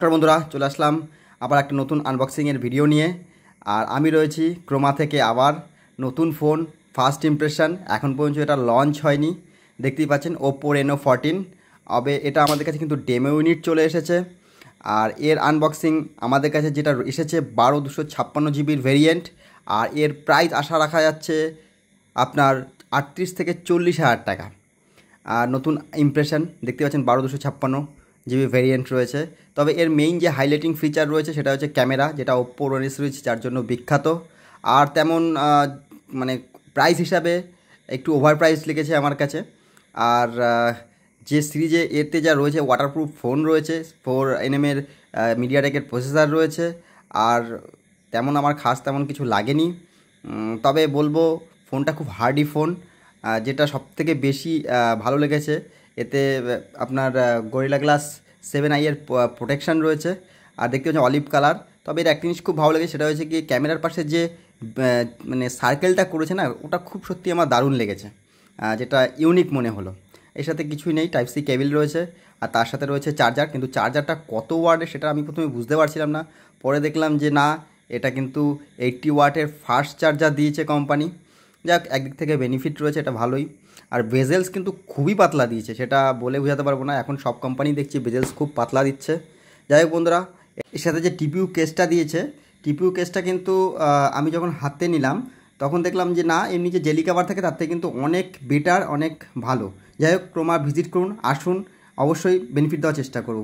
নমস্কার বন্ধুরা, চলে আসলাম আবার একটা নতুন আনবক্সিংয়ের ভিডিও নিয়ে। আর আমি রয়েছি ক্রোমা থেকে। আবার নতুন ফোন, ফার্স্ট ইমপ্রেশন, এখন পর্যন্ত এটা লঞ্চ হয়নি। দেখতেই পাচ্ছেন ওপো Reno 14। এটা আমাদের কাছে কিন্তু ডেমো ইউনিট চলে এসেছে। আর এর আনবক্সিং আমাদের কাছে যেটা এসেছে 12/256 জিবির ভেরিয়েন্ট। আর এর প্রাইস আশা রাখা যাচ্ছে আপনার 38 থেকে 40 হাজার টাকা। আর নতুন ইমপ্রেশন দেখতে পাচ্ছেন 12/256 জিবি ভেরিয়েন্ট রয়েছে। তবে এর মেইন যে হাইলাইটিং ফিচার রয়েছে সেটা হচ্ছে ক্যামেরা, যেটা ওপ্পো Reno সিরিজ যার জন্য বিখ্যাত। আর তেমন মানে প্রাইস হিসাবে একটু ওভার প্রাইস লেগেছে আমার কাছে। আর যে সিরিজে এতে যা রয়েছে, ওয়াটারপ্রুফ ফোন রয়েছে, 4nm এর মিডিয়াটেকের প্রসেসর রয়েছে। আর তেমন আমার তেমন কিছু লাগেনি। তবে বলবো ফোনটা খুব হার্ডি ফোন। যেটা সবথেকে বেশি ভালো লেগেছে, এতে আপনার গরিলা গ্লাস 7i এর প্রোটেকশান রয়েছে। আর দেখতে পাচ্ছেন অলিভ কালার। তবে এর একটা জিনিস খুব ভালো লেগেছে, সেটা হচ্ছে কি ক্যামেরার পাশে যে মানে সার্কেলটা করেছে না, ওটা খুব সত্যি আমার দারুণ লেগেছে, যেটা ইউনিক মনে হলো। এর সাথে কিছুই নেই, টাইপ সি কেবল রয়েছে। আর তার সাথে রয়েছে চার্জার, কিন্তু চার্জারটা কত ওয়াটের সেটা আমি প্রথমে বুঝতে পারছিলাম না। পরে দেখলাম যে না, এটা কিন্তু 80 ওয়াটের ফাস্ট চার্জার দিয়েছে কোম্পানি। যাক, একদিক থেকে বেনিফিট রয়েছে, এটা ভালোই। আর বেজেলস কিন্তু খুবই পাতলা দিয়েছে, সেটা বলে বোঝাতে পারবো না। এখন সব কোম্পানি দেখছি বেজেলস খুব পাতলা দিচ্ছে। যাই হোক বন্ধুরা, এর সাথে যে টিপিইউ কেসটা দিয়েছে, টিপিইউ কেসটা কিন্তু আমি যখন হাতে নিলাম তখন দেখলাম যে না, এমনি যে জেলি কাভার থাকে তার থেকে কিন্তু অনেক বেটার, অনেক ভালো। যাই হোক, ক্রোমা ভিজিট করুন, আসুন, অবশ্যই বেনিফিট দেওয়ার চেষ্টা করুন।